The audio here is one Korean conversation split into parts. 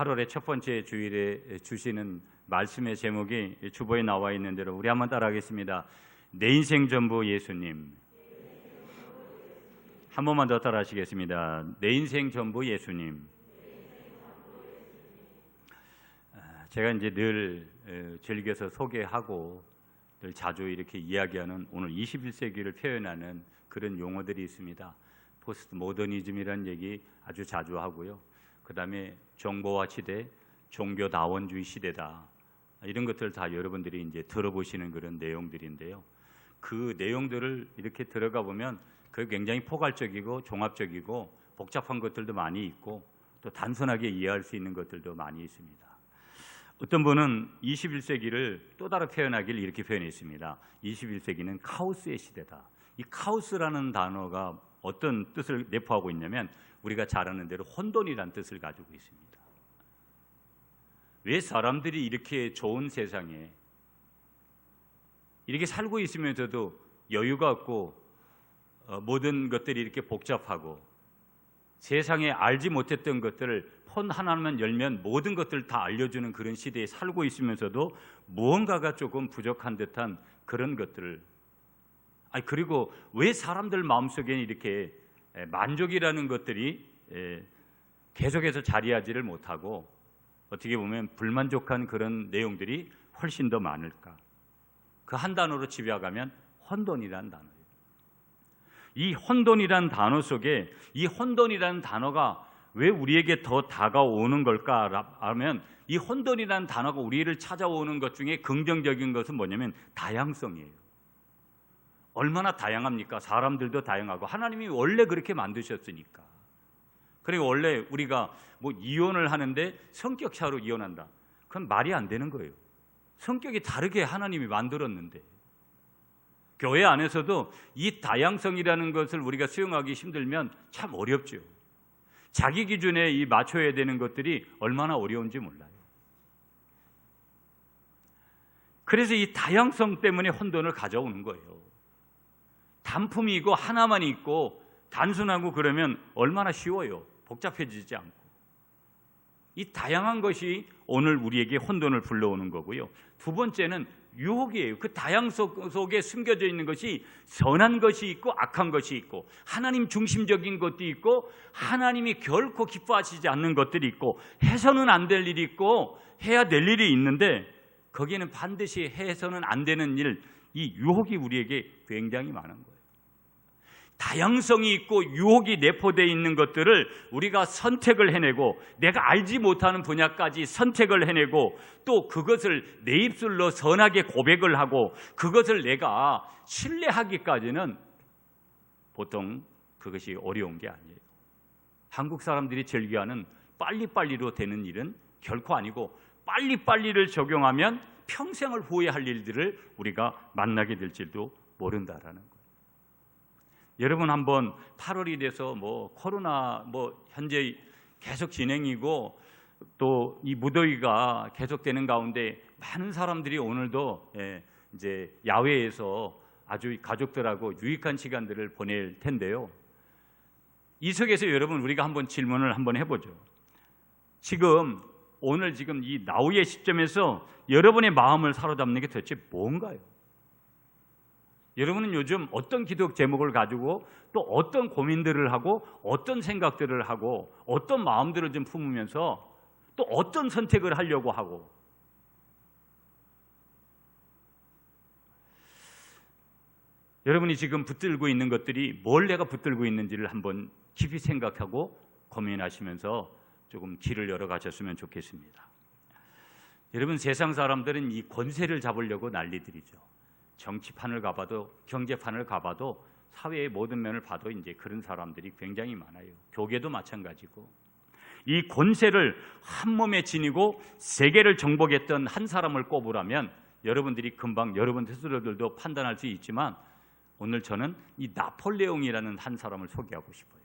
8월의 첫 번째 주일에 주시는 말씀의 제목이 주보에 나와 있는 대로 우리 한번 따라하겠습니다. 내 인생 전부 예수님. 한 번만 더 따라하시겠습니다. 내 인생 전부 예수님. 제가 이제 늘 즐겨서 소개하고 늘 자주 이렇게 이야기하는 오늘 21세기를 표현하는 그런 용어들이 있습니다. 포스트 모더니즘이라는 얘기 아주 자주 하고요. 그 다음에 정보화 시대, 종교다원주의 시대다. 이런 것들 다 여러분들이 이제 들어보시는 그런 내용들인데요. 그 내용들을 이렇게 들어가 보면 그 굉장히 포괄적이고 종합적이고 복잡한 것들도 많이 있고 또 단순하게 이해할 수 있는 것들도 많이 있습니다. 어떤 분은 21세기를 또 다른 표현하기를 이렇게 표현했습니다. 21세기는 카오스의 시대다. 이 카오스라는 단어가 어떤 뜻을 내포하고 있냐면 우리가 잘 아는 대로 혼돈이라는 뜻을 가지고 있습니다. 왜 사람들이 이렇게 좋은 세상에 이렇게 살고 있으면서도 여유가 없고 모든 것들이 이렇게 복잡하고 세상에 알지 못했던 것들을 폰 하나만 열면 모든 것들을 다 알려주는 그런 시대에 살고 있으면서도 무언가가 조금 부족한 듯한 그런 것들을 그리고 왜 사람들 마음속에 이렇게 만족이라는 것들이 계속해서 자리하지를 못하고 어떻게 보면 불만족한 그런 내용들이 훨씬 더 많을까? 그 한 단어로 집약하면 혼돈이라는 단어예요. 이 혼돈이라는 단어 속에 이 혼돈이라는 단어가 왜 우리에게 더 다가오는 걸까 하면 이 혼돈이라는 단어가 우리를 찾아오는 것 중에 긍정적인 것은 뭐냐면 다양성이에요. 얼마나 다양합니까? 사람들도 다양하고 하나님이 원래 그렇게 만드셨으니까. 그리고 원래 우리가 뭐 이혼을 하는데 성격 차로 이혼한다. 그건 말이 안 되는 거예요. 성격이 다르게 하나님이 만들었는데 교회 안에서도 이 다양성이라는 것을 우리가 수용하기 힘들면 참 어렵죠. 자기 기준에 이 맞춰야 되는 것들이 얼마나 어려운지 몰라요. 그래서 이 다양성 때문에 혼돈을 가져오는 거예요. 단품이 있고 하나만 있고 단순하고 그러면 얼마나 쉬워요. 복잡해지지 않고. 이 다양한 것이 오늘 우리에게 혼돈을 불러오는 거고요. 두 번째는 유혹이에요. 그 다양성 속에 숨겨져 있는 것이 선한 것이 있고 악한 것이 있고 하나님 중심적인 것도 있고 하나님이 결코 기뻐하시지 않는 것들이 있고 해서는 안 될 일이 있고 해야 될 일이 있는데 거기에는 반드시 해서는 안 되는 일, 이 유혹이 우리에게 굉장히 많은 거예요. 다양성이 있고 유혹이 내포되어 있는 것들을 우리가 선택을 해내고 내가 알지 못하는 분야까지 선택을 해내고 또 그것을 내 입술로 선하게 고백을 하고 그것을 내가 신뢰하기까지는 보통 그것이 어려운 게 아니에요. 한국 사람들이 즐겨하는 빨리빨리로 되는 일은 결코 아니고 빨리빨리를 적용하면 평생을 후회할 일들을 우리가 만나게 될지도 모른다라는 거예요. 여러분 한번 8월이 돼서 코로나 현재 계속 진행이고 또 이 무더위가 계속되는 가운데 많은 사람들이 오늘도 이제 야외에서 아주 가족들하고 유익한 시간들을 보낼 텐데요. 이 속에서 여러분 우리가 한번 질문을 한번 해보죠. 오늘 이 나우의 시점에서 여러분의 마음을 사로잡는 게 도대체 뭔가요? 여러분은 요즘 어떤 기도 제목을 가지고 또 어떤 고민들을 하고 어떤 생각들을 하고 어떤 마음들을 좀 품으면서 또 어떤 선택을 하려고 하고 여러분이 지금 붙들고 있는 것들이 뭘 내가 붙들고 있는지를 한번 깊이 생각하고 고민하시면서 조금 길을 열어가셨으면 좋겠습니다. 여러분 세상 사람들은 이 권세를 잡으려고 난리들이죠. 정치판을 가봐도 경제판을 가봐도 사회의 모든 면을 봐도 이제 그런 사람들이 굉장히 많아요. 교계도 마찬가지고 이 권세를 한 몸에 지니고 세계를 정복했던 한 사람을 꼽으라면 여러분들이 금방 여러분 스스로들도 판단할 수 있지만 오늘 저는 이 나폴레옹이라는 한 사람을 소개하고 싶어요.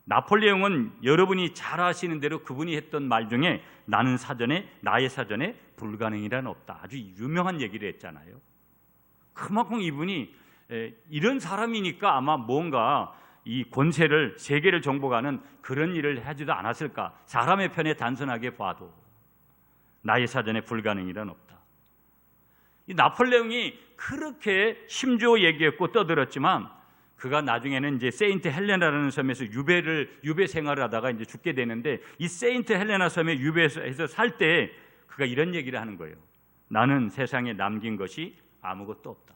나폴레옹은 여러분이 잘 아시는 대로 그분이 했던 말 중에 나의 사전에 불가능이란 없다. 아주 유명한 얘기를 했잖아요. 그만큼 이분이 이런 사람이니까 아마 뭔가 이 권세를 세계를 정복하는 그런 일을 하지도 않았을까? 사람의 편에 단순하게 봐도 나의 사전에 불가능한 일은 없다. 이 나폴레옹이 그렇게 힘주어 얘기했고 떠들었지만 그가 나중에는 이제 세인트 헬레나라는 섬에서 유배 생활을 하다가 이제 죽게 되는데 이 세인트 헬레나 섬에 유배해서 살 때 그가 이런 얘기를 하는 거예요. 나는 세상에 남긴 것이 아무것도 없다.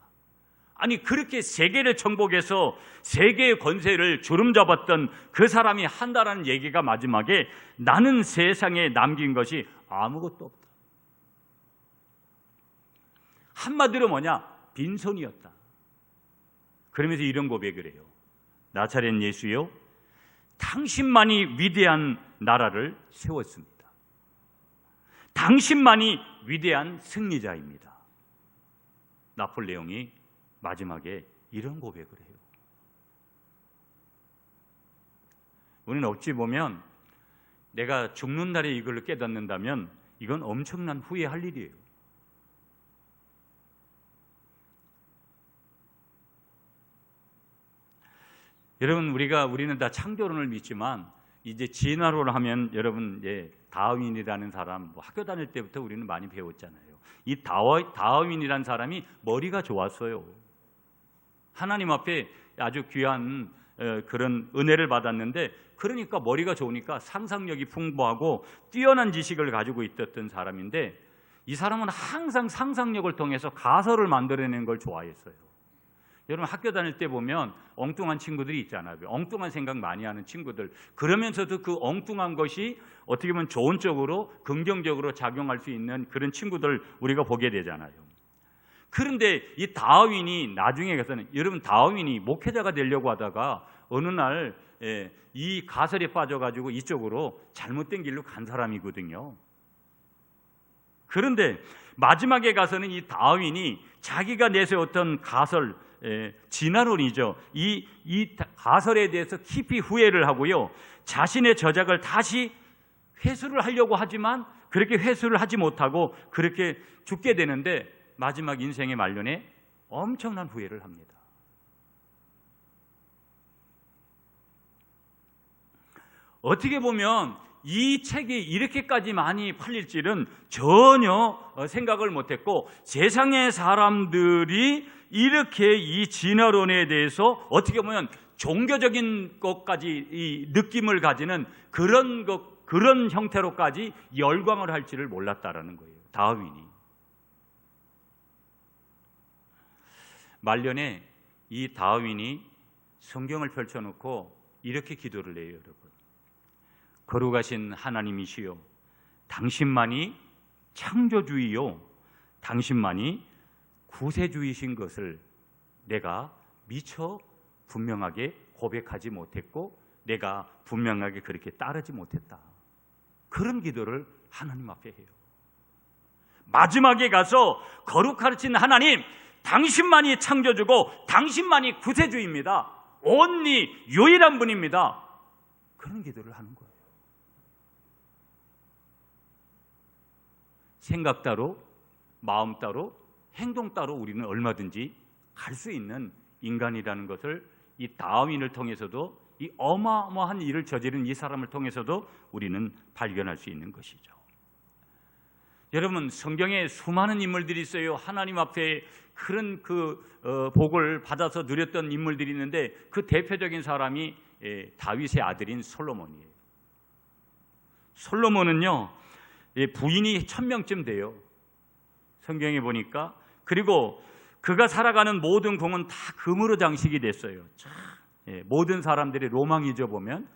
아니 그렇게 세계를 정복해서 세계의 권세를 주름잡았던 그 사람이 한다라는 얘기가 마지막에 나는 세상에 남긴 것이 아무것도 없다. 한마디로 뭐냐? 빈손이었다. 그러면서 이런 고백을 해요. 나사렛 예수여, 당신만이 위대한 나라를 세웠습니다. 당신만이 위대한 승리자입니다. 나폴레옹이 마지막에 이런 고백을 해요. 우리는 어찌 보면 내가 죽는 날에 이걸 깨닫는다면 이건 엄청난 후회할 일이에요. 여러분 우리는 다 창조론을 믿지만 이제 진화론을 하면 여러분 다윈이라는 사람 학교 다닐 때부터 우리는 많이 배웠잖아요. 이 다윈이라는 사람이 머리가 좋았어요. 하나님 앞에 아주 귀한 그런 은혜를 받았는데 그러니까 머리가 좋으니까 상상력이 풍부하고 뛰어난 지식을 가지고 있었던 사람인데 이 사람은 항상 상상력을 통해서 가설을 만들어내는 걸 좋아했어요. 여러분 학교 다닐 때 보면 엉뚱한 친구들이 있잖아요. 엉뚱한 생각 많이 하는 친구들. 그러면서도 그 엉뚱한 것이 어떻게 보면 좋은 쪽으로 긍정적으로 작용할 수 있는 그런 친구들 우리가 보게 되잖아요. 그런데 이 다윈이 나중에 가서는 여러분 다윈이 목회자가 되려고 하다가 어느 날 이 가설에 빠져가지고 이쪽으로 잘못된 길로 간 사람이거든요. 그런데 마지막에 가서는 이 다윈이 자기가 내세웠던 가설 진화론이죠. 이 가설에 대해서 깊이 후회를 하고요. 자신의 저작을 다시 회수를 하려고 하지만 그렇게 회수를 하지 못하고 그렇게 죽게 되는데 마지막 인생의 말년에 엄청난 후회를 합니다. 어떻게 보면 이 책이 이렇게까지 많이 팔릴 줄은 전혀 생각을 못했고 세상의 사람들이 이렇게 이 진화론에 대해서 어떻게 보면 종교적인 것까지 이 느낌을 가지는 그런 형태로까지 열광을 할 줄을 몰랐다라는 거예요. 다윈이 말년에 이 다윈이 성경을 펼쳐놓고 이렇게 기도를 해요. 여러분, 거룩하신 하나님이시여, 당신만이 창조주이요 당신만이 구세주이신 것을 내가 미처 분명하게 고백하지 못했고 내가 분명하게 그렇게 따르지 못했다. 그런 기도를 하나님 앞에 해요. 마지막에 가서 거룩하신 하나님, 당신만이 창조주고 당신만이 구세주입니다. 온리 유일한 분입니다. 그런 기도를 하는 거예요. 생각 따로, 마음 따로, 행동 따로 우리는 얼마든지 갈 수 있는 인간이라는 것을 이 다윈을 통해서도 이 어마어마한 일을 저지른 이 사람을 통해서도 우리는 발견할 수 있는 것이죠. 여러분, 성경에 수많은 인물들이 있어요. 하나님 앞에 그런 복을 받아서 누렸던 인물들이 있는데 그 대표적인 사람이 다윗의 아들인 솔로몬이에요. 솔로몬은요, 부인이 1000명쯤 돼요. 성경에 보니까. 그리고 그가 살아가는 모든 궁은 다 금으로 장식이 됐어요. 모든 사람들의 로망이죠. 보면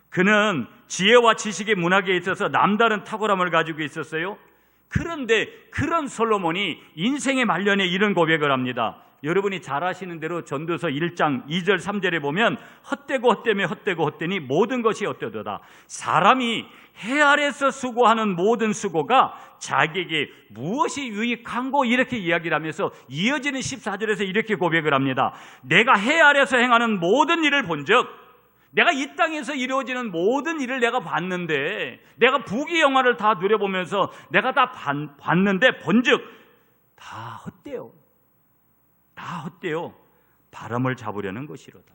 그는 지혜와 지식의 문학에 있어서 남다른 탁월함을 가지고 있었어요. 그런데 그런 솔로몬이 인생의 말년에 이런 고백을 합니다. 여러분이 잘 아시는 대로 전도서 1장 2절 3절에 보면 헛되고 헛되며 헛되고 헛되니 모든 것이 헛되도다. 사람이 해 아래서 수고하는 모든 수고가 자기에게 무엇이 유익한고 이렇게 이야기를 하면서 이어지는 14절에서 이렇게 고백을 합니다. 내가 해 아래서 행하는 모든 일을 본즉, 내가 이 땅에서 이루어지는 모든 일을 내가 봤는데, 내가 부귀영화를 다 누려보면서 내가 다 봤는데 본즉 다 헛되요. 다 헛되요. 바람을 잡으려는 것이로다.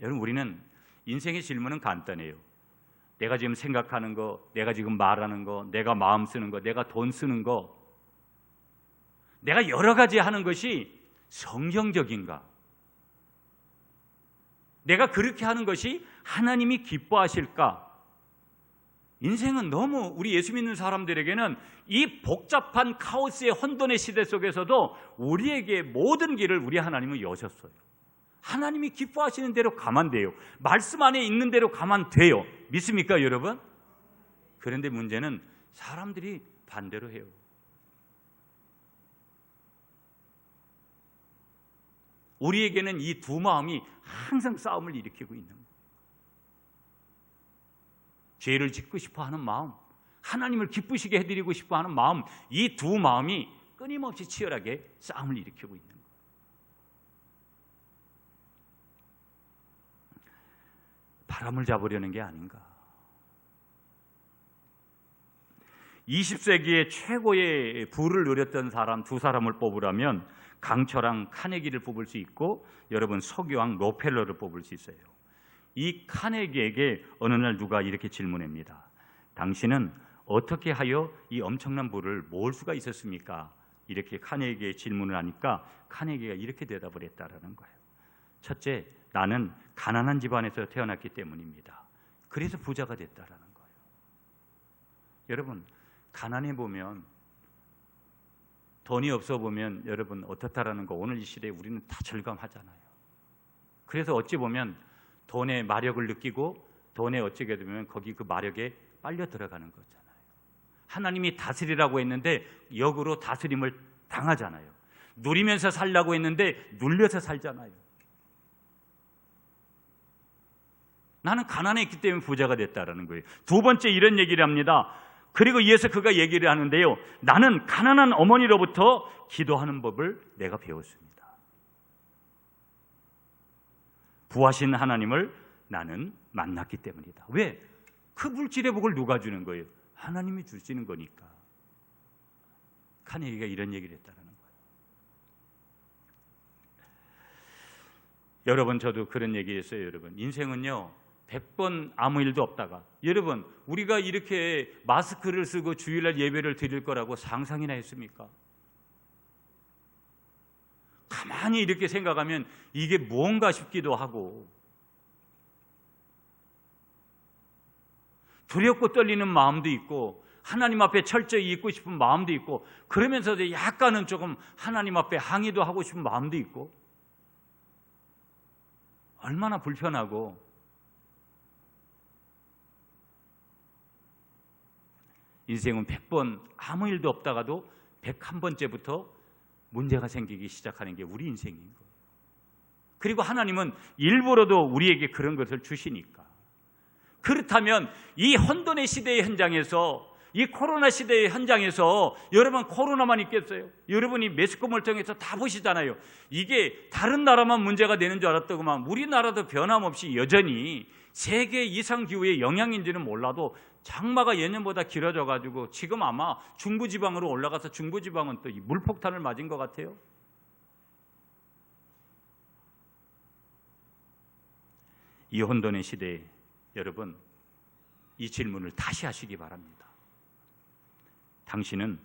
여러분, 우리는 인생의 질문은 간단해요. 내가 지금 생각하는 거, 내가 지금 말하는 거, 내가 마음 쓰는 거, 내가 돈 쓰는 거, 내가 여러 가지 하는 것이 성경적인가? 내가 그렇게 하는 것이 하나님이 기뻐하실까? 인생은 너무 우리 예수 믿는 사람들에게는 이 복잡한 카오스의 혼돈의 시대 속에서도 우리에게 모든 길을 우리 하나님은 여셨어요. 하나님이 기뻐하시는 대로 가면 돼요. 말씀 안에 있는 대로 가면 돼요. 믿습니까, 여러분? 그런데 문제는 사람들이 반대로 해요. 우리에게는 이 두 마음이 항상 싸움을 일으키고 있는 거예요. 죄를 짓고 싶어 하는 마음, 하나님을 기쁘시게 해드리고 싶어 하는 마음, 이 두 마음이 끊임없이 치열하게 싸움을 일으키고 있는 거예요. 바람을 잡으려는 게 아닌가. 20세기의 최고의 부를 누렸던 사람 두 사람을 뽑으라면 강철왕 카네기를 뽑을 수 있고 여러분 석유왕 록펠러를 뽑을 수 있어요. 이 카네기에게 어느 날 누가 이렇게 질문합니다. 당신은 어떻게 하여 이 엄청난 부를 모을 수가 있었습니까? 이렇게 카네기에게 질문을 하니까 카네기가 이렇게 대답을 했다라는 거예요. 첫째, 나는 가난한 집안에서 태어났기 때문입니다. 그래서 부자가 됐다라는 거예요. 여러분, 가난해 보면, 돈이 없어 보면 여러분 어떻다라는 거 오늘 이 시대에 우리는 다 절감하잖아요. 그래서 어찌 보면 돈의 마력을 느끼고 돈에 어찌게 되면 거기 그 마력에 빨려 들어가는 거잖아요. 하나님이 다스리라고 했는데 역으로 다스림을 당하잖아요. 누리면서 살라고 했는데 눌려서 살잖아요. 나는 가난했기 때문에 부자가 됐다라는 거예요. 두 번째 이런 얘기를 합니다. 그리고 이어서 그가 얘기를 하는데요. 나는 가난한 어머니로부터 기도하는 법을 내가 배웠습니다. 부하신 하나님을 나는 만났기 때문이다. 왜? 그 물질의 복을 누가 주는 거예요? 하나님이 주시는 거니까. 카네기가 이런 얘기를 했다는 거예요. 여러분, 저도 그런 얘기했어요. 여러분, 인생은요 100번 아무 일도 없다가, 여러분 우리가 이렇게 마스크를 쓰고 주일날 예배를 드릴 거라고 상상이나 했습니까? 가만히 이렇게 생각하면 이게 뭔가 싶기도 하고 두렵고 떨리는 마음도 있고 하나님 앞에 철저히 있고 싶은 마음도 있고 그러면서도 약간은 조금 하나님 앞에 항의도 하고 싶은 마음도 있고 얼마나 불편하고. 인생은 100번 아무 일도 없다가도 101번째부터 문제가 생기기 시작하는 게 우리 인생인 거예요. 그리고 하나님은 일부러도 우리에게 그런 것을 주시니까. 그렇다면 이 혼돈의 시대의 현장에서, 이 코로나 시대의 현장에서 여러분 코로나만 있겠어요? 여러분이 매스컴을 통해서 다 보시잖아요. 이게 다른 나라만 문제가 되는 줄 알았더구만 우리나라도 변함없이 여전히 세계 이상 기후의 영향인지는 몰라도 장마가 예년보다 길어져 가지고 지금 아마 중부지방으로 올라가서 중부지방은 또 물폭탄을 맞은 것 같아요. 이 혼돈의 시대에 여러분 이 질문을 다시 하시기 바랍니다. 당신은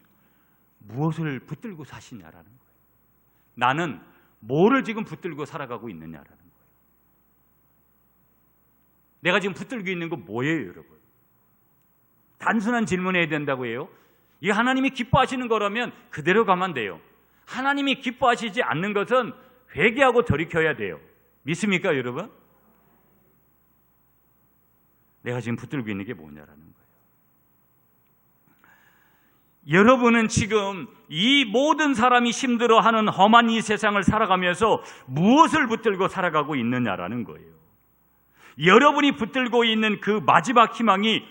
무엇을 붙들고 사시냐라는 거예요. 나는 뭐를 지금 붙들고 살아가고 있느냐라는 거예요. 내가 지금 붙들고 있는 거 뭐예요, 여러분? 단순한 질문해야 된다고 해요. 이게 하나님이 기뻐하시는 거라면 그대로 가면 돼요. 하나님이 기뻐하시지 않는 것은 회개하고 돌이켜야 돼요. 믿습니까, 여러분? 내가 지금 붙들고 있는 게 뭐냐라는 거예요. 여러분은 지금 이 모든 사람이 힘들어하는 험한 이 세상을 살아가면서 무엇을 붙들고 살아가고 있느냐라는 거예요. 여러분이 붙들고 있는 그 마지막 희망이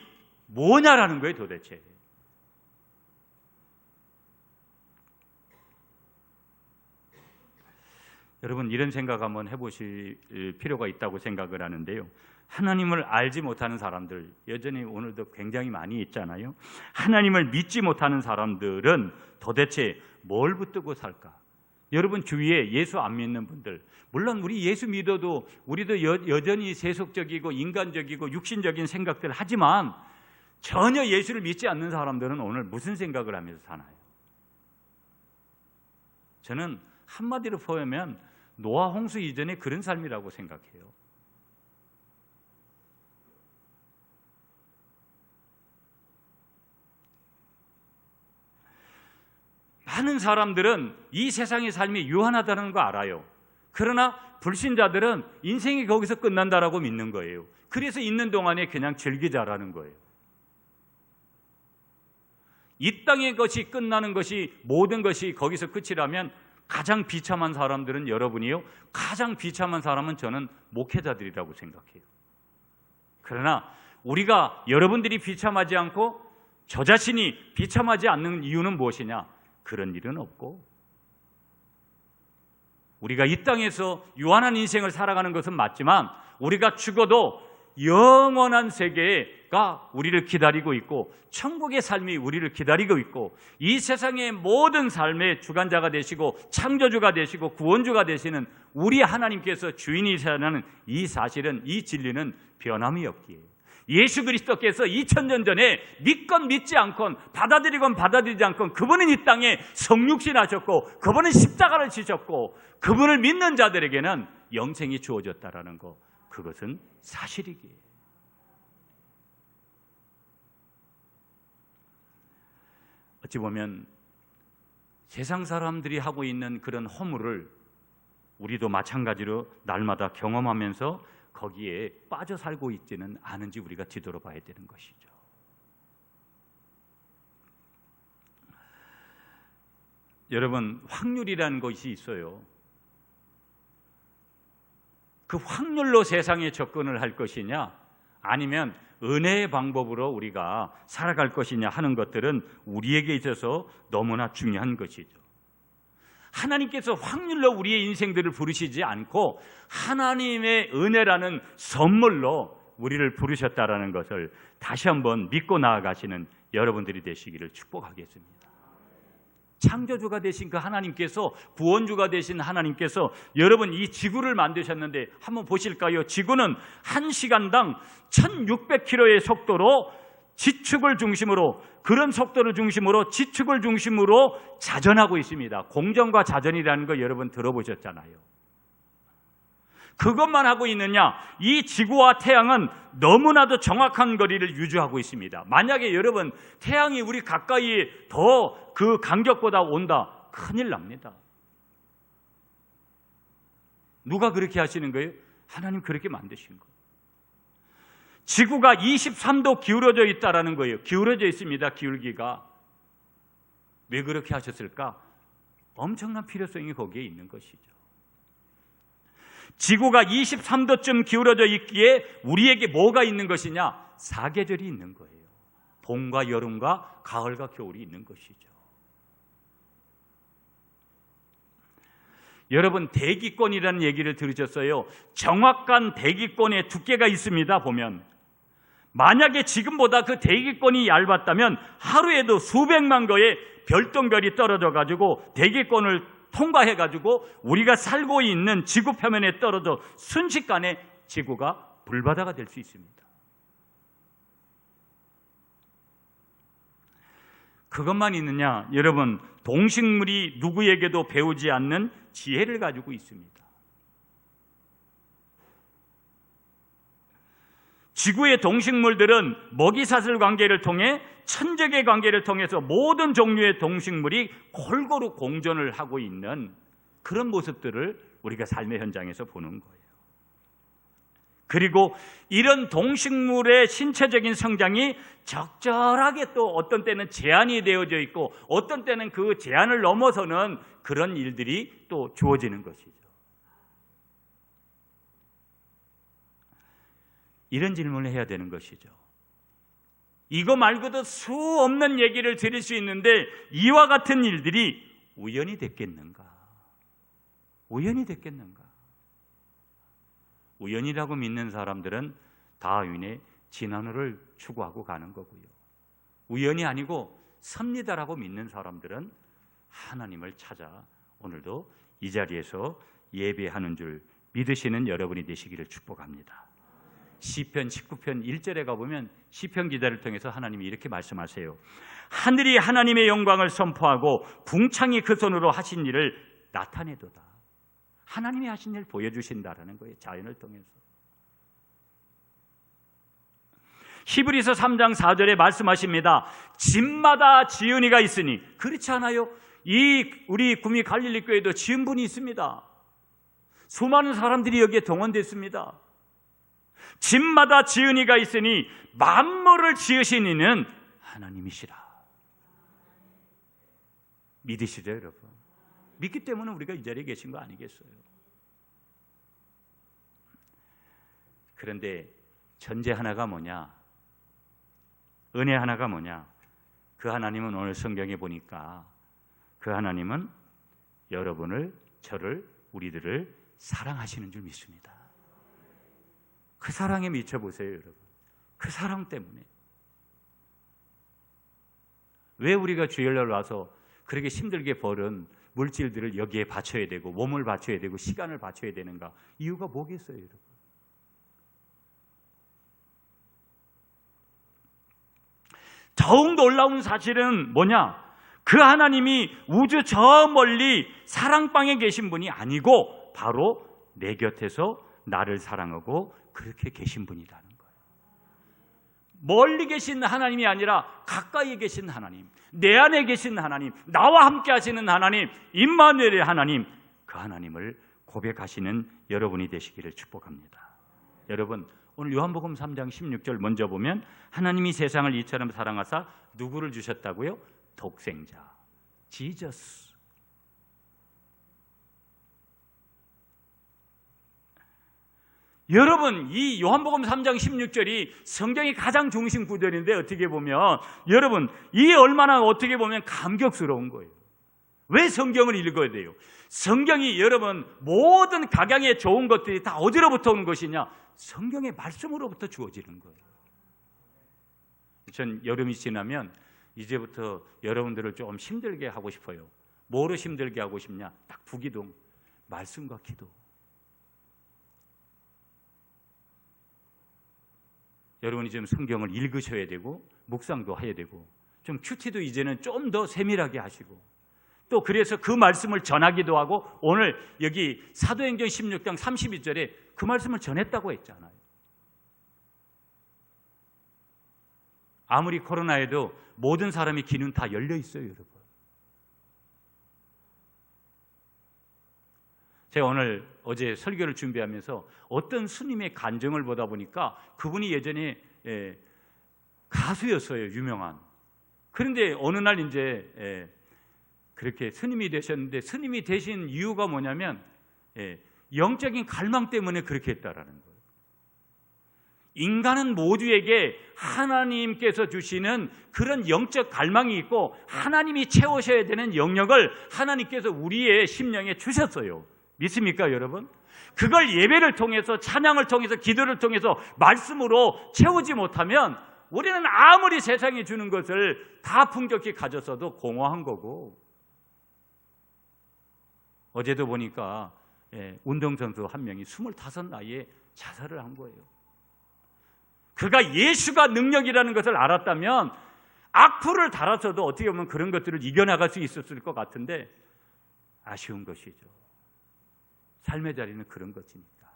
뭐냐라는 거예요, 도대체. 여러분 이런 생각 한번 해보실 필요가 있다고 생각을 하는데요. 하나님을 알지 못하는 사람들 여전히 오늘도 굉장히 많이 있잖아요. 하나님을 믿지 못하는 사람들은 도대체 뭘 붙들고 살까? 여러분 주위에 예수 안 믿는 분들, 물론 우리 예수 믿어도 우리도 여전히 세속적이고 인간적이고 육신적인 생각들 하지만 전혀 예수를 믿지 않는 사람들은 오늘 무슨 생각을 하면서 사나요? 저는 한마디로 표현하면 노아 홍수 이전에 그런 삶이라고 생각해요. 많은 사람들은 이 세상의 삶이 유한하다는 거 알아요. 그러나 불신자들은 인생이 거기서 끝난다라고 믿는 거예요. 그래서 있는 동안에 그냥 즐기자라는 거예요. 이 땅의 것이 끝나는 것이 모든 것이 거기서 끝이라면 가장 비참한 사람들은 여러분이요. 가장 비참한 사람은 저는 목회자들이라고 생각해요. 그러나 우리가 여러분들이 비참하지 않고 저 자신이 비참하지 않는 이유는 무엇이냐? 그런 일은 없고 우리가 이 땅에서 유한한 인생을 살아가는 것은 맞지만 우리가 죽어도 영원한 세계가 우리를 기다리고 있고 천국의 삶이 우리를 기다리고 있고 이 세상의 모든 삶의 주관자가 되시고 창조주가 되시고 구원주가 되시는 우리 하나님께서 주인이시라는 이 사실은, 이 진리는 변함이 없기에 예수 그리스도께서 2000년 전에 믿건 믿지 않건 받아들이건 받아들이지 않건 그분은 이 땅에 성육신하셨고 그분은 십자가를 지셨고 그분을 믿는 자들에게는 영생이 주어졌다라는 것, 그것은 사실이기에 어찌 보면 세상 사람들이 하고 있는 그런 허물을 우리도 마찬가지로 날마다 경험하면서 거기에 빠져 살고 있지는 않은지 우리가 뒤돌아봐야 되는 것이죠. 여러분, 확률이라는 것이 있어요. 그 확률로 세상에 접근을 할 것이냐 아니면 은혜의 방법으로 우리가 살아갈 것이냐 하는 것들은 우리에게 있어서 너무나 중요한 것이죠. 하나님께서 확률로 우리의 인생들을 부르시지 않고 하나님의 은혜라는 선물로 우리를 부르셨다라는 것을 다시 한번 믿고 나아가시는 여러분들이 되시기를 축복하겠습니다. 창조주가 되신 그 하나님께서, 구원주가 되신 하나님께서 여러분 이 지구를 만드셨는데 한번 보실까요? 지구는 1시간당 1600km의 속도로 지축을 중심으로, 그런 속도를 중심으로 지축을 중심으로 자전하고 있습니다. 공전과 자전이라는 거 여러분 들어보셨잖아요. 그것만 하고 있느냐? 이 지구와 태양은 너무나도 정확한 거리를 유지하고 있습니다. 만약에 여러분 태양이 우리 가까이에 더 그 간격보다 온다, 큰일 납니다. 누가 그렇게 하시는 거예요? 하나님 그렇게 만드신 거예요. 지구가 23도 기울어져 있다라는 거예요. 기울어져 있습니다. 기울기가. 왜 그렇게 하셨을까? 엄청난 필요성이 거기에 있는 것이죠. 지구가 23도쯤 기울어져 있기에 우리에게 뭐가 있는 것이냐? 사계절이 있는 거예요. 봄과 여름과 가을과 겨울이 있는 것이죠. 여러분 대기권이라는 얘기를 들으셨어요? 정확한 대기권의 두께가 있습니다. 보면 만약에 지금보다 그 대기권이 얇았다면 하루에도 수백만 거의 별똥별이 떨어져 가지고 대기권을 통과해 가지고 우리가 살고 있는 지구 표면에 떨어져 순식간에 지구가 불바다가 될 수 있습니다. 그것만 있느냐? 여러분, 동식물이 누구에게도 배우지 않는 지혜를 가지고 있습니다. 지구의 동식물들은 먹이사슬 관계를 통해 천적의 관계를 통해서 모든 종류의 동식물이 골고루 공존을 하고 있는 그런 모습들을 우리가 삶의 현장에서 보는 거예요. 그리고 이런 동식물의 신체적인 성장이 적절하게 또 어떤 때는 제한이 되어져 있고 어떤 때는 그 제한을 넘어서는 그런 일들이 또 주어지는 것이죠. 이런 질문을 해야 되는 것이죠. 이거 말고도 수 없는 얘기를 드릴 수 있는데 이와 같은 일들이 우연히 됐겠는가? 우연이 됐겠는가? 우연이라고 믿는 사람들은 다윈의 진화론을 추구하고 가는 거고요. 우연이 아니고 섭리다라고 믿는 사람들은 하나님을 찾아 오늘도 이 자리에서 예배하는 줄 믿으시는 여러분이 되시기를 축복합니다. 시편 19편 1절에 가보면 시편 기자를 통해서 하나님이 이렇게 말씀하세요. 하늘이 하나님의 영광을 선포하고 궁창이 그 손으로 하신 일을 나타내도다. 하나님이 하신 일 보여주신다라는 거예요. 자연을 통해서. 히브리서 3장 4절에 말씀하십니다. 집마다 지은이가 있으니. 그렇지 않아요? 우리 구미 갈릴리 교회도 지은 분이 있습니다. 수많은 사람들이 여기에 동원됐습니다. 집마다 지은이가 있으니 만물을 지으신 이는 하나님이시라. 믿으시죠, 여러분? 믿기 때문에 우리가 이 자리에 계신 거 아니겠어요? 그런데 전제 하나가 뭐냐? 은혜 하나가 뭐냐? 그 하나님은 오늘 성경에 보니까 그 하나님은 여러분을, 저를, 우리들을 사랑하시는 줄 믿습니다. 그 사랑에 미쳐보세요, 여러분. 그 사랑 때문에. 왜 우리가 주일날 와서 그렇게 힘들게 벌은 물질들을 여기에 바쳐야 되고 몸을 바쳐야 되고 시간을 바쳐야 되는가? 이유가 뭐겠어요, 여러분? 더욱 놀라운 사실은 뭐냐? 그 하나님이 우주 저 멀리 사랑방에 계신 분이 아니고 바로 내 곁에서 나를 사랑하고 그렇게 계신 분이라는 거예요. 멀리 계신 하나님이 아니라 가까이 계신 하나님, 내 안에 계신 하나님, 나와 함께 하시는 하나님, 임마누엘의 하나님, 그 하나님을 고백하시는 여러분이 되시기를 축복합니다. 여러분, 오늘 요한복음 3장 16절 먼저 보면 하나님이 세상을 이처럼 사랑하사 누구를 주셨다고요? 독생자, 지저스. 여러분, 이 요한복음 3장 16절이 성경의 가장 중심 구절인데 어떻게 보면 여러분, 이 얼마나 어떻게 보면 감격스러운 거예요. 왜 성경을 읽어야 돼요? 성경이 여러분 모든 각양의 좋은 것들이 다 어디로부터 오는 것이냐? 성경의 말씀으로부터 주어지는 거예요. 전 여름이 지나면 이제부터 여러분들을 좀 힘들게 하고 싶어요. 뭐로 힘들게 하고 싶냐? 딱 부기동, 말씀과 기도. 여러분이 좀 성경을 읽으셔야 되고 묵상도 해야 되고 좀 큐티도 이제는 좀 더 세밀하게 하시고 또 그래서 그 말씀을 전하기도 하고 오늘 여기 사도행전 16장 32절에 그 말씀을 전했다고 했잖아요. 아무리 코로나에도 모든 사람의 귀는 다 열려 있어요, 여러분. 제가 어제 설교를 준비하면서 어떤 스님의 간증을 보다 보니까 그분이 예전에 가수였어요, 유명한. 그런데 어느 날 이제 그렇게 스님이 되셨는데 스님이 되신 이유가 뭐냐면 영적인 갈망 때문에 그렇게 했다라는 거예요. 인간은 모두에게 하나님께서 주시는 그런 영적 갈망이 있고 하나님이 채우셔야 되는 영역을 하나님께서 우리의 심령에 주셨어요. 믿습니까, 여러분? 그걸 예배를 통해서, 찬양을 통해서, 기도를 통해서 말씀으로 채우지 못하면 우리는 아무리 세상에 주는 것을 다 풍족히 가졌어도 공허한 거고. 어제도 보니까 운동선수 한 명이 25 나이에 자살을 한 거예요. 그가 예수가 능력이라는 것을 알았다면 악플을 달아서도 어떻게 보면 그런 것들을 이겨나갈 수 있었을 것 같은데 아쉬운 것이죠. 삶의 자리는 그런 것이니까.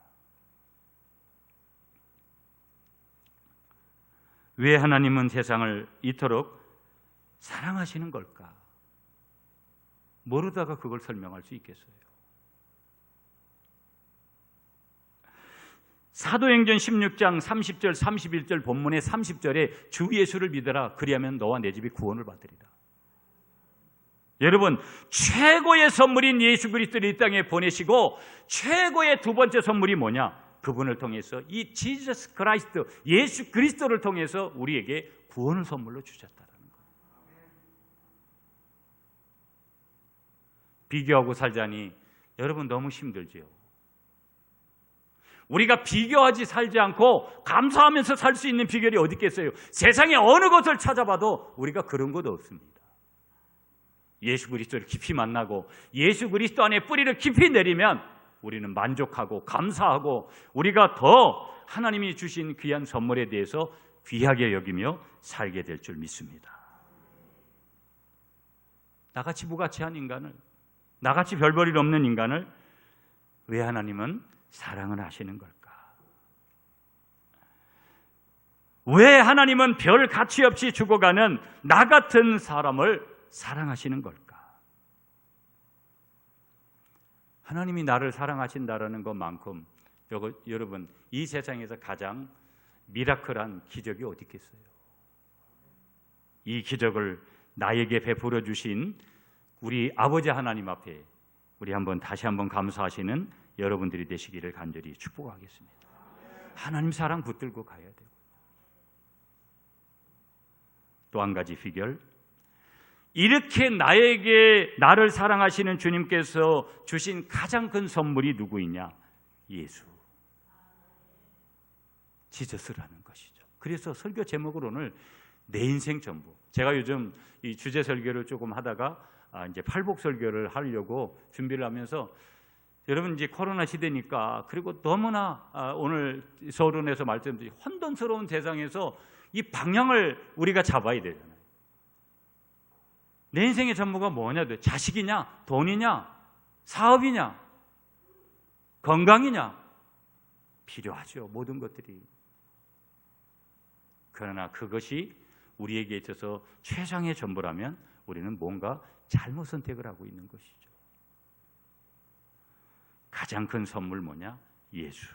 왜 하나님은 세상을 이토록 사랑하시는 걸까? 모르다가 그걸 설명할 수 있겠어요? 사도행전 16장 30절 31절 본문의 30절에 주 예수를 믿어라 그리하면 너와 내 집이 구원을 받으리라. 여러분, 최고의 선물인 예수 그리스도를 이 땅에 보내시고 최고의 두 번째 선물이 뭐냐? 그분을 통해서 이 지저스 크라이스트, 예수 그리스도를 통해서 우리에게 구원을 선물로 주셨다는 거예요. 비교하고 살자니 여러분 너무 힘들지요. 우리가 비교하지 살지 않고 감사하면서 살 수 있는 비결이 어디 있겠어요? 세상에 어느 것을 찾아봐도 우리가 그런 것 없습니다. 예수 그리스도를 깊이 만나고 예수 그리스도 안에 뿌리를 깊이 내리면 우리는 만족하고 감사하고 우리가 더 하나님이 주신 귀한 선물에 대해서 귀하게 여기며 살게 될 줄 믿습니다. 나같이 무가치한 인간을, 나같이 별 볼 일 없는 인간을 왜 하나님은 사랑을 하시는 걸까? 왜 하나님은 별 가치 없이 죽어가는 나 같은 사람을 사랑하시는 걸까? 하나님이 나를 사랑하신다라는 것만큼 여러분 이 세상에서 가장 미라클한 기적이 어디 있겠어요? 이 기적을 나에게 베풀어 주신 우리 아버지 하나님 앞에 우리 다시 한번 감사하시는 여러분들이 되시기를 간절히 축복하겠습니다. 하나님 사랑 붙들고 가야 돼요. 또 한 가지 비결, 이렇게 나를 사랑하시는 주님께서 주신 가장 큰 선물이 누구이냐? 예수, 지저스라는 것이죠. 그래서 설교 제목을 오늘 내 인생 전부, 제가 요즘 이 주제 설교를 조금 하다가 이제 팔복 설교를 하려고 준비를 하면서, 여러분 이제 코로나 시대니까, 그리고 너무나 오늘 서론에서 말씀드린 혼돈스러운 세상에서 이 방향을 우리가 잡아야 되잖아요. 내 인생의 전부가 뭐냐? 자식이냐? 돈이냐? 사업이냐? 건강이냐? 필요하죠, 모든 것들이. 그러나 그것이 우리에게 있어서 최상의 전부라면 우리는 뭔가 잘못 선택을 하고 있는 것이죠. 가장 큰 선물 뭐냐? 예수.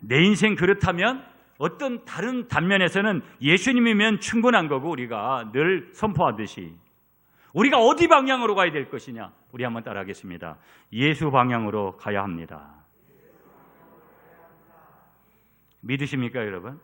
내 인생 그렇다면 어떤 다른 단면에서는 예수님이면 충분한 거고, 우리가 늘 선포하듯이 우리가 어디 방향으로 가야 될 것이냐? 우리 한번 따라하겠습니다. 예수 방향으로 가야 합니다. 믿으십니까, 여러분?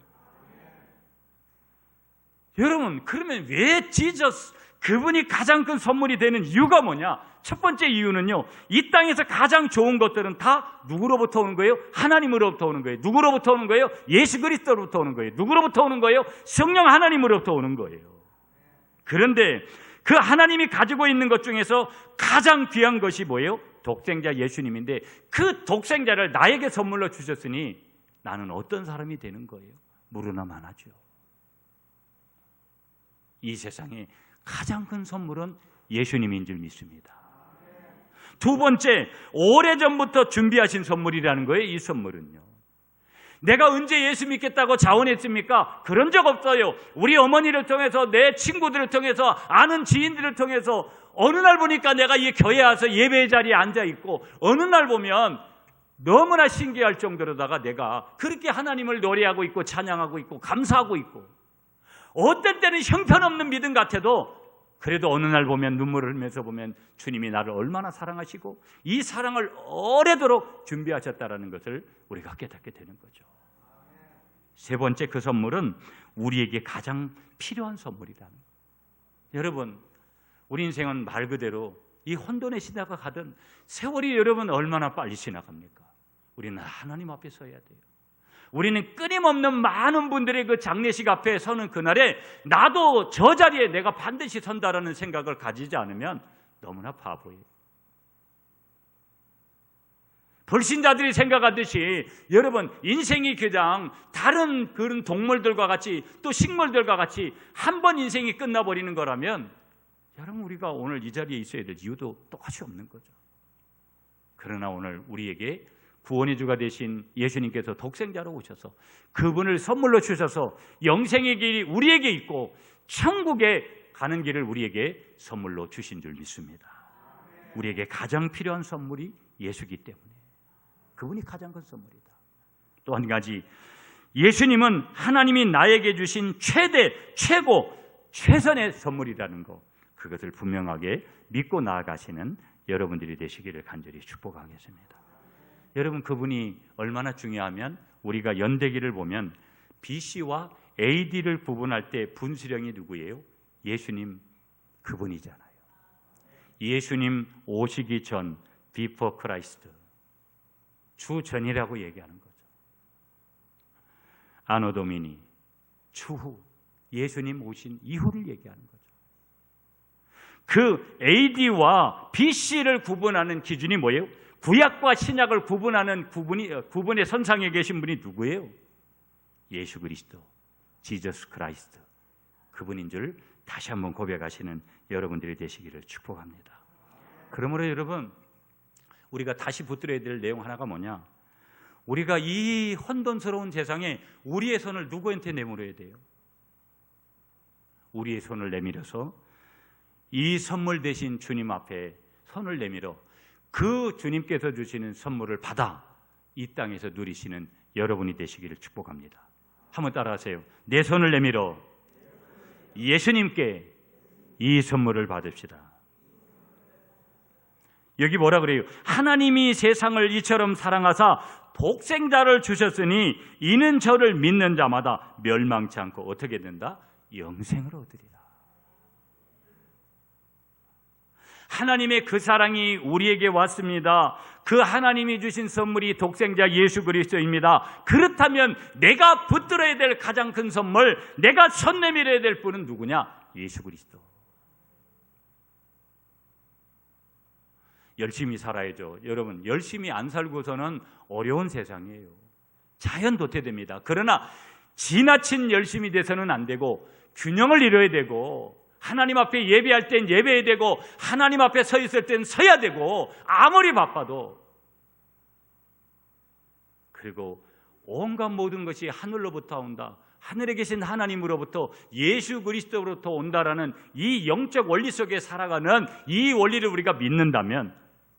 여러분, 그러면 왜 지저스, 그분이 가장 큰 선물이 되는 이유가 뭐냐? 첫 번째 이유는요, 이 땅에서 가장 좋은 것들은 다 누구로부터 오는 거예요? 하나님으로부터 오는 거예요. 누구로부터 오는 거예요? 예수 그리스도로부터 오는 거예요. 누구로부터 오는 거예요? 성령 하나님으로부터 오는 거예요. 그런데 그 하나님이 가지고 있는 것 중에서 가장 귀한 것이 뭐예요? 독생자 예수님인데, 그 독생자를 나에게 선물로 주셨으니 나는 어떤 사람이 되는 거예요? 무르나만하죠. 이 세상에 가장 큰 선물은 예수님인 줄 믿습니다. 두 번째, 오래전부터 준비하신 선물이라는 거예요. 이 선물은요, 내가 언제 예수 믿겠다고 자원했습니까? 그런 적 없어요. 우리 어머니를 통해서, 내 친구들을 통해서, 아는 지인들을 통해서 어느 날 보니까 내가 이 교회에 와서 예배 자리에 앉아있고, 어느 날 보면 너무나 신기할 정도로다가 내가 그렇게 하나님을 노래하고 있고 찬양하고 있고 감사하고 있고, 어떤 때는 형편없는 믿음 같아도 그래도 어느 날 보면, 눈물을 흘리면서 보면 주님이 나를 얼마나 사랑하시고 이 사랑을 오래도록 준비하셨다는 것을 우리가 깨닫게 되는 거죠. 세 번째, 그 선물은 우리에게 가장 필요한 선물이라는 거예요. 여러분, 우리 인생은 말 그대로 이 혼돈의 시대가 가든 세월이 여러분 얼마나 빨리 지나갑니까? 우리는 하나님 앞에 서야 돼요. 우리는 끊임없는 많은 분들의 그 장례식 앞에 서는 그날에 나도 저 자리에 내가 반드시 선다라는 생각을 가지지 않으면 너무나 바보예요. 불신자들이 생각하듯이 여러분, 인생이 그냥 다른 그런 동물들과 같이, 또 식물들과 같이 한 번 인생이 끝나버리는 거라면, 여러분, 우리가 오늘 이 자리에 있어야 될 이유도 똑같이 없는 거죠. 그러나 오늘 우리에게 구원의 주가 되신 예수님께서 독생자로 오셔서 그분을 선물로 주셔서 영생의 길이 우리에게 있고 천국에 가는 길을 우리에게 선물로 주신 줄 믿습니다. 우리에게 가장 필요한 선물이 예수이기 때문에 그분이 가장 큰 선물이다. 또 한 가지, 예수님은 하나님이 나에게 주신 최대, 최고, 최선의 선물이라는 것, 그것을 분명하게 믿고 나아가시는 여러분들이 되시기를 간절히 축복하겠습니다. 여러분, 그분이 얼마나 중요하면 우리가 연대기를 보면 BC와 AD를 구분할 때 분수령이 누구예요? 예수님, 그분이잖아요. 예수님 오시기 전, before Christ, 주 전이라고 얘기하는 거죠. 아노 도미니, 추후, 예수님 오신 이후를 얘기하는 거죠. 그 AD와 BC를 구분하는 기준이 뭐예요? 구약과 신약을 구분하는 구분의 선상에 계신 분이 누구예요? 예수 그리스도, 지저스 크라이스트, 그분인 줄 다시 한번 고백하시는 여러분들이 되시기를 축복합니다. 그러므로 여러분, 우리가 다시 붙들어야 될 내용 하나가 뭐냐? 우리가 이 혼돈스러운 세상에 우리의 손을 누구한테 내밀어야 돼요? 우리의 손을 내밀어서 이 선물 대신 주님 앞에 손을 내밀어 그 주님께서 주시는 선물을 받아 이 땅에서 누리시는 여러분이 되시기를 축복합니다. 한번 따라하세요. 내 손을 내밀어 예수님께 이 선물을 받읍시다. 여기 뭐라 그래요? 하나님이 세상을 이처럼 사랑하사 독생자를 주셨으니 이는 저를 믿는 자마다 멸망치 않고 어떻게 된다? 영생을 얻으리라. 하나님의 그 사랑이 우리에게 왔습니다. 그 하나님이 주신 선물이 독생자 예수 그리스도입니다. 그렇다면 내가 붙들어야 될 가장 큰 선물, 내가 손 내밀어야 될 분은 누구냐? 예수 그리스도. 열심히 살아야죠. 여러분, 열심히 안 살고서는 어려운 세상이에요. 자연 도태됩니다. 그러나 지나친 열심히 돼서는 안 되고 균형을 이뤄야 되고, 하나님 앞에 예배할 땐 예배해야 되고, 하나님 앞에 서 있을 땐 서야 되고, 아무리 바빠도. 그리고 온갖 모든 것이 하늘로부터 온다, 하늘에 계신 하나님으로부터, 예수 그리스도로부터 온다라는 이 영적 원리 속에 살아가는 이 원리를 우리가 믿는다면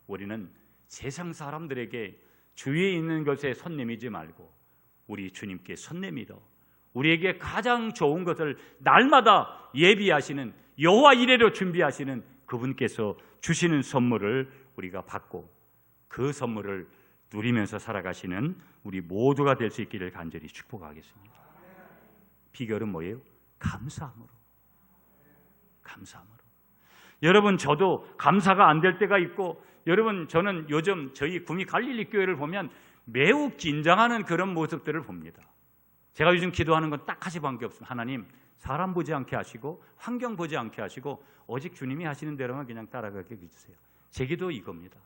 우리는 세상 사람들에게 주위에 있는 것에 손 내미지 말고 우리 주님께 손 내밀어 우리에게 가장 좋은 것을 날마다 예비하시는, 여호와 이레로 준비하시는 그분께서 주시는 선물을 우리가 받고 그 선물을 누리면서 살아가시는 우리 모두가 될 수 있기를 간절히 축복하겠습니다. 비결은 뭐예요? 감사함으로. 감사함으로. 여러분, 저도 감사가 안 될 때가 있고, 여러분, 저는 요즘 저희 구미 갈릴리 교회를 보면 매우 긴장하는 그런 모습들을 봅니다. 제가 요즘 기도하는 건 딱 가지밖에 없습니다. 하나님, 사람 보지 않게 하시고 환경 보지 않게 하시고 오직 주님이 하시는 대로만 그냥 따라가게 해주세요. 제 기도 이겁니다.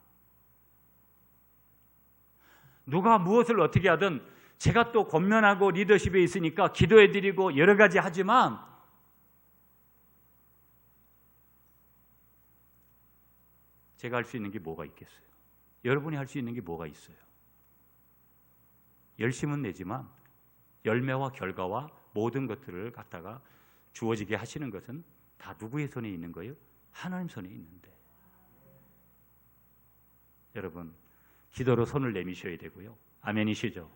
누가 무엇을 어떻게 하든 제가 또 권면하고 리더십에 있으니까 기도해드리고 여러 가지 하지만 제가 할 수 있는 게 뭐가 있겠어요? 여러분이 할 수 있는 게 뭐가 있어요? 열심은 내지만 열매와 결과와 모든 것들을 갖다가 주어지게 하시는 것은 다 누구의 손에 있는 거예요? 하나님 손에 있는데. 여러분, 기도로 손을 내미셔야 되고요. 아멘이시죠?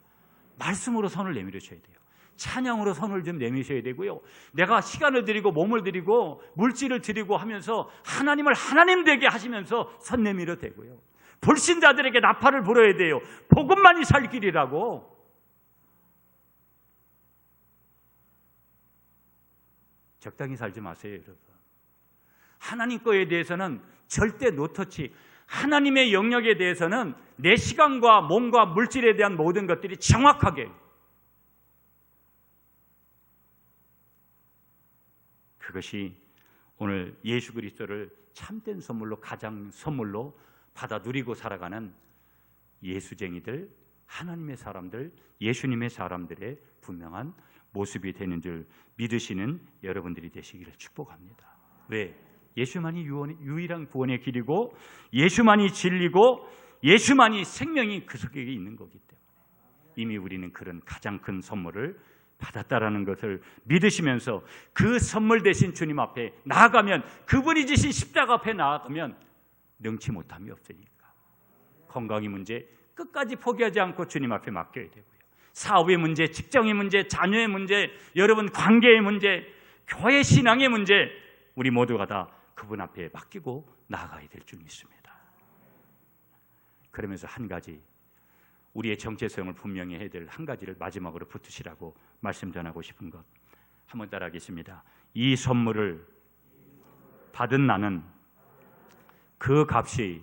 말씀으로 손을 내밀으셔야 돼요. 찬양으로 손을 좀 내미셔야 되고요. 내가 시간을 드리고 몸을 드리고 물질을 드리고 하면서 하나님을 하나님 되게 하시면서 손 내밀어 되고요. 불신자들에게 나팔을 불어야 돼요. 복음만이 살 길이라고. 적당히 살지 마세요, 여러분. 하나님 거에 대해서는 절대 노터치, 하나님의 영역에 대해서는 내 시간과 몸과 물질에 대한 모든 것들이 정확하게, 그것이 오늘 예수 그리스도를 참된 선물로, 가장 선물로 받아 누리고 살아가는 예수쟁이들, 하나님의 사람들, 예수님의 사람들의 분명한 모습이 되는 줄 믿으시는 여러분들이 되시기를 축복합니다. 왜? 예수만이 유일한 구원의 길이고 예수만이 진리고 예수만이 생명이 그 속에 있는 거기 때문에 이미 우리는 그런 가장 큰 선물을 받았다라는 것을 믿으시면서 그 선물 대신 주님 앞에 나아가면, 그분이 지신 십자가 앞에 나아가면 능치 못함이 없으니까 건강의 문제 끝까지 포기하지 않고 주님 앞에 맡겨야 되고요. 사업의 문제, 직장의 문제, 자녀의 문제, 여러분 관계의 문제, 교회 신앙의 문제, 우리 모두가 다 그분 앞에 맡기고 나아가야 될 줄 믿습니다. 그러면서 한 가지, 우리의 정체성을 분명히 해야 될 한 가지를 마지막으로 붙으시라고 말씀 전하고 싶은 것, 한번 따라하겠습니다. 이 선물을 받은 나는 그 값이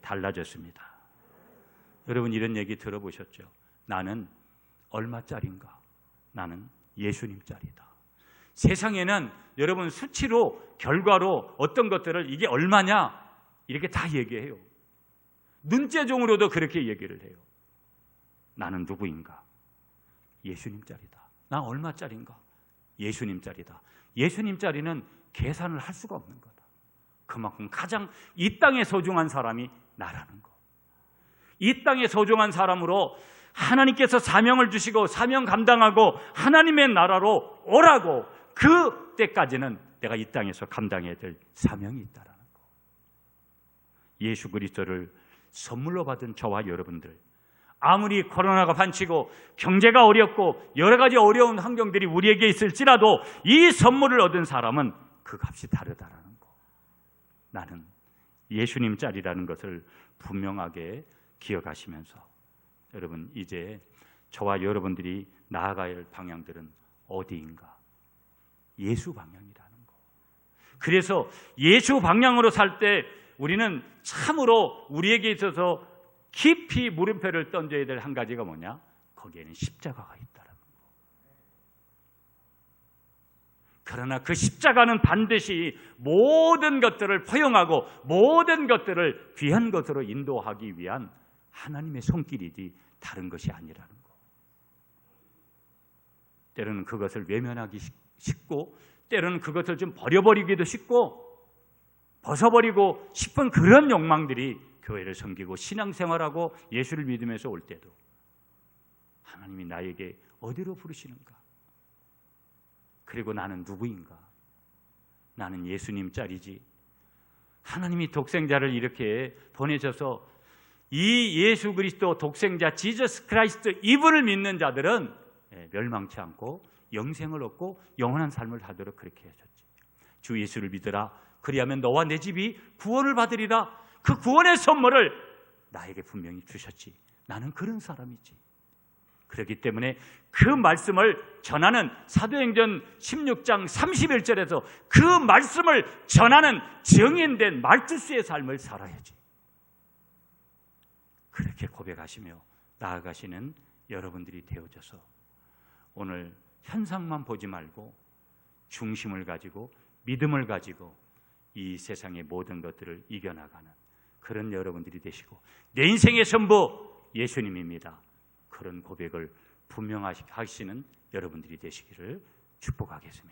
달라졌습니다. 여러분 이런 얘기 들어보셨죠? 나는 얼마짜린가? 나는 예수님짜리다. 세상에는 여러분 수치로 결과로 어떤 것들을 이게 얼마냐 이렇게 다 얘기해요. 눈재종으로도 그렇게 얘기를 해요. 나는 누구인가? 예수님짜리다. 나 얼마짜린가? 예수님짜리다. 예수님짜리는 계산을 할 수가 없는 거다. 그만큼 가장 이 땅에 소중한 사람이 나라는 거. 이 땅에 소중한 사람으로 하나님께서 사명을 주시고 사명 감당하고 하나님의 나라로 오라고 그 때까지는 내가 이 땅에서 감당해야 될 사명이 있다라는 거. 예수 그리스도를 선물로 받은 저와 여러분들, 아무리 코로나가 반치고 경제가 어렵고 여러 가지 어려운 환경들이 우리에게 있을지라도 이 선물을 얻은 사람은 그 값이 다르다라는 거. 나는 예수님 짤이라는 것을 분명하게 기억하시면서 여러분 이제 저와 여러분들이 나아가야 할 방향들은 어디인가? 예수 방향이라는 거. 그래서 예수 방향으로 살 때 우리는 참으로 우리에게 있어서 깊이 물음표를 던져야 될 한 가지가 뭐냐? 거기에는 십자가가 있다는 거. 그러나 그 십자가는 반드시 모든 것들을 포용하고 모든 것들을 귀한 것으로 인도하기 위한 하나님의 손길이지 다른 것이 아니라는 거. 때로는 그것을 외면하기 쉽고 때로는 그것을 좀 버려버리기도 쉽고 벗어버리고 싶은 그런 욕망들이 교회를 섬기고 신앙생활하고 예수를 믿으면서 올 때도 하나님이 나에게 어디로 부르시는가? 그리고 나는 누구인가? 나는 예수님 짤이지. 하나님이 독생자를 이렇게 보내셔서 이 예수 그리스도 독생자 지저스 크라이스트 이분을 믿는 자들은 멸망치 않고 영생을 얻고 영원한 삶을 하도록 그렇게 하셨지. 주 예수를 믿으라. 그리하면 너와 내 집이 구원을 받으리라. 그 구원의 선물을 나에게 분명히 주셨지. 나는 그런 사람이지. 그렇기 때문에 그 말씀을 전하는 사도행전 16장 31절에서 그 말씀을 전하는 정인된 말투수의 삶을 살아야지. 그렇게 고백하시며 나아가시는 여러분들이 되어져서 오늘 현상만 보지 말고 중심을 가지고 믿음을 가지고 이 세상의 모든 것들을 이겨나가는 그런 여러분들이 되시고 내 인생의 전부 예수님입니다. 그런 고백을 분명하시는 여러분들이 되시기를 축복하겠습니다.